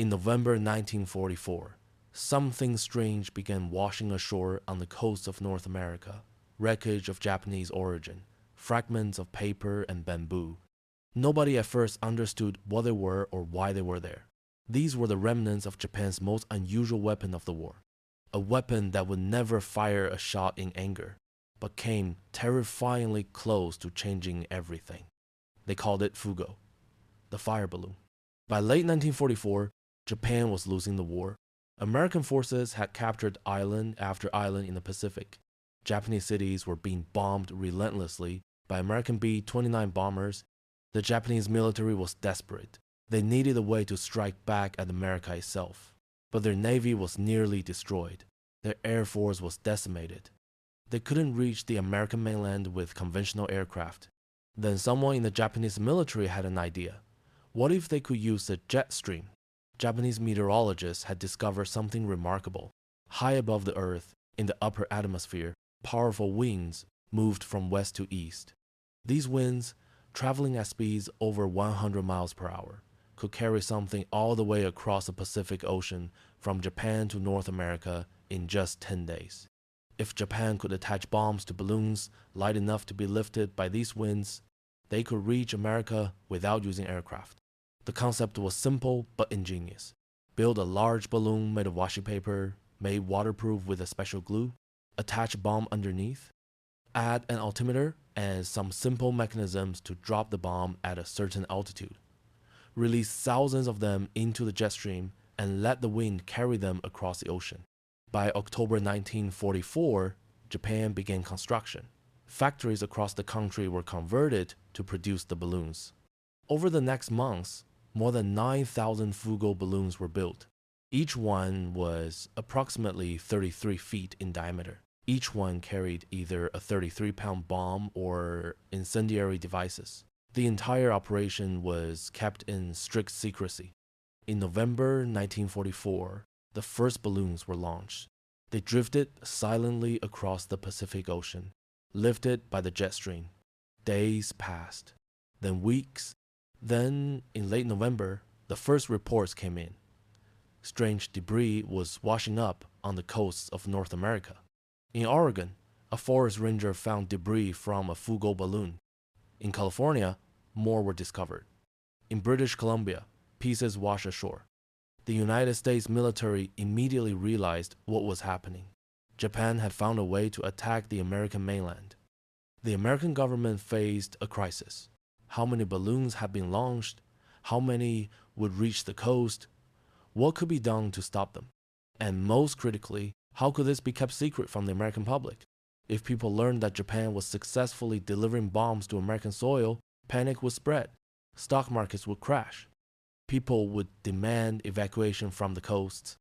In November 1944, something strange began washing ashore on the coast of North America. Wreckage of Japanese origin, fragments of paper and bamboo. Nobody at first understood what they were or why they were there. These were the remnants of Japan's most unusual weapon of the war. A weapon that would never fire a shot in anger, but came terrifyingly close to changing everything. They called it Fugo, the fire balloon. By late 1944, Japan was losing the war. American forces had captured island after island in the Pacific. Japanese cities were being bombed relentlessly by American B-29 bombers. The Japanese military was desperate. They needed a way to strike back at America itself. But their navy was nearly destroyed. Their air force was decimated. They couldn't reach the American mainland with conventional aircraft. Then someone in the Japanese military had an idea. What if they could use the jet stream? Japanese meteorologists had discovered something remarkable. High above the earth, in the upper atmosphere, powerful winds moved from west to east. These winds, traveling at speeds over 100 miles per hour, could carry something all the way across the Pacific Ocean from Japan to North America in just 10 days. If Japan could attach bombs to balloons light enough to be lifted by these winds, they could reach America without using aircraft. The concept was simple but ingenious. Build a large balloon made of washi paper, made waterproof with a special glue, attach a bomb underneath, add an altimeter and some simple mechanisms to drop the bomb at a certain altitude. Release thousands of them into the jet stream and let the wind carry them across the ocean. By October 1944, Japan began construction. Factories across the country were converted to produce the balloons. Over the next months, more than 9,000 Fugo balloons were built. Each one was approximately 33 feet in diameter. Each one carried either a 33-pound bomb or incendiary devices. The entire operation was kept in strict secrecy. In November 1944, the first balloons were launched. They drifted silently across the Pacific Ocean, lifted by the jet stream. Days passed, then weeks. Then, in late November, the first reports came in. Strange debris was washing up on the coasts of North America. In Oregon, a forest ranger found debris from a Fugo balloon. In California, more were discovered. In British Columbia, pieces washed ashore. The United States military immediately realized what was happening. Japan had found a way to attack the American mainland. The American government faced a crisis. How many balloons had been launched? How many would reach the coast? What could be done to stop them? And most critically, how could this be kept secret from the American public? If people learned that Japan was successfully delivering bombs to American soil, panic would spread. Stock markets would crash. People would demand evacuation from the coasts.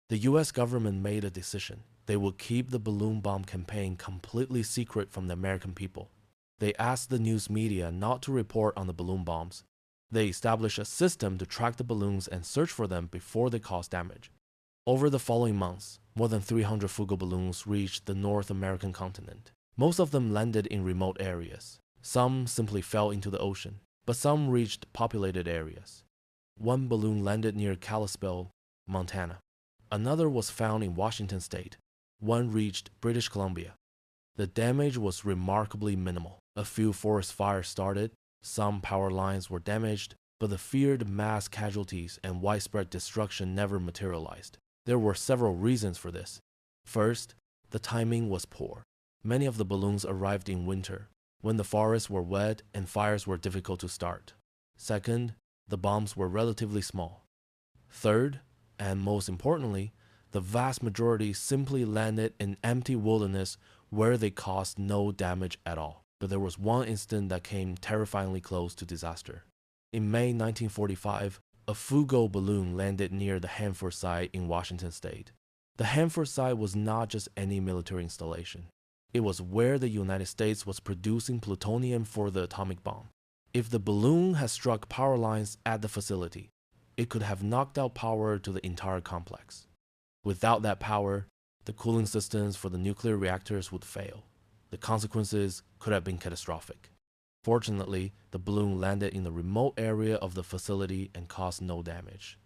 The US government made a decision. They would keep the balloon bomb campaign completely secret from the American people. They asked the news media not to report on the balloon bombs. They established a system to track the balloons and search for them before they caused damage. Over the following months, more than 300 Fugo balloons reached the North American continent. Most of them landed in remote areas. Some simply fell into the ocean, but some reached populated areas. One balloon landed near Kalispell, Montana. Another was found in Washington state. One reached British Columbia. The damage was remarkably minimal. A few forest fires started, some power lines were damaged, but the feared mass casualties and widespread destruction never materialized. There were several reasons for this. First, the timing was poor. Many of the balloons arrived in winter, when the forests were wet and fires were difficult to start. Second, the bombs were relatively small. Third, and most importantly, the vast majority simply landed in empty wilderness where they caused no damage at all. But there was one incident that came terrifyingly close to disaster. In May 1945, a Fugo balloon landed near the Hanford site in Washington state. The Hanford site was not just any military installation. It was where the United States was producing plutonium for the atomic bomb. If the balloon had struck power lines at the facility, it could have knocked out power to the entire complex. Without that power, the cooling systems for the nuclear reactors would fail. The consequences could have been catastrophic. Fortunately, the balloon landed in the remote area of the facility and caused no damage.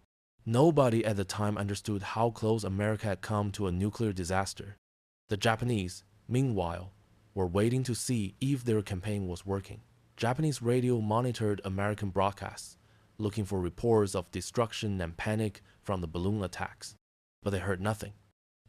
Nobody at the time understood how close America had come to a nuclear disaster. The Japanese, meanwhile, were waiting to see if their campaign was working. Japanese radio monitored American broadcasts, looking for reports of destruction and panic from the balloon attacks, but they heard nothing.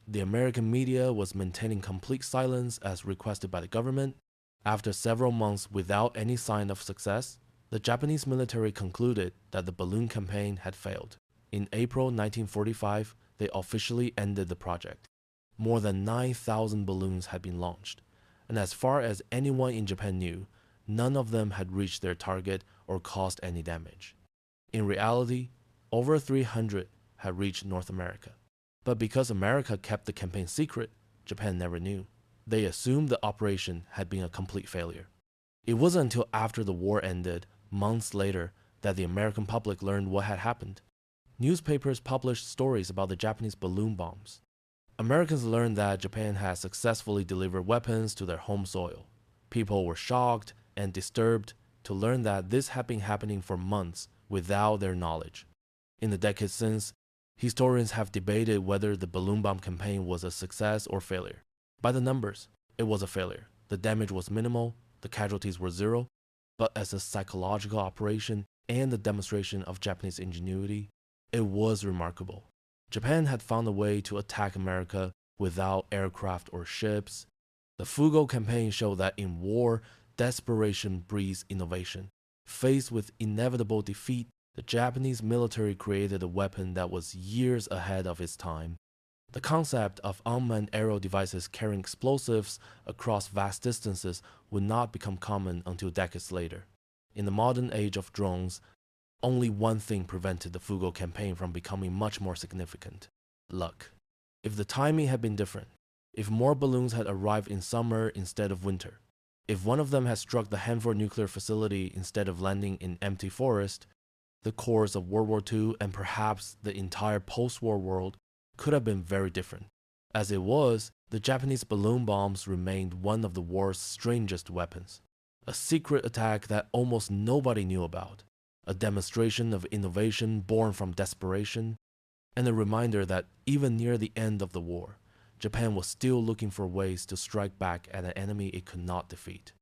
The American media was maintaining complete silence as requested by the government. After several months without any sign of success, the Japanese military concluded that the balloon campaign had failed. In April 1945, they officially ended the project. More than 9,000 balloons had been launched, and as far as anyone in Japan knew, none of them had reached their target or caused any damage. In reality, over 300 had reached North America. But because America kept the campaign secret, Japan never knew. They assumed the operation had been a complete failure. It wasn't until after the war ended, months later, that the American public learned what had happened. Newspapers published stories about the Japanese balloon bombs. Americans learned that Japan had successfully delivered weapons to their home soil. People were shocked and disturbed to learn that this had been happening for months without their knowledge. In the decades since, historians have debated whether the balloon bomb campaign was a success or failure. By the numbers, it was a failure. The damage was minimal, the casualties were zero, but as a psychological operation and a demonstration of Japanese ingenuity, it was remarkable. Japan had found a way to attack America without aircraft or ships. The Fugo campaign showed that in war, desperation breeds innovation. Faced with inevitable defeat, the Japanese military created a weapon that was years ahead of its time. The concept of unmanned aerial devices carrying explosives across vast distances would not become common until decades later. In the modern age of drones, only one thing prevented the Fugo campaign from becoming much more significant: luck. If the timing had been different, if more balloons had arrived in summer instead of winter, if one of them had struck the Hanford nuclear facility instead of landing in empty forest, the course of World War II and perhaps the entire post-war world could have been very different. As it was, the Japanese balloon bombs remained one of the war's strangest weapons. A secret attack that almost nobody knew about. A demonstration of innovation born from desperation, and a reminder that even near the end of the war, Japan was still looking for ways to strike back at an enemy it could not defeat.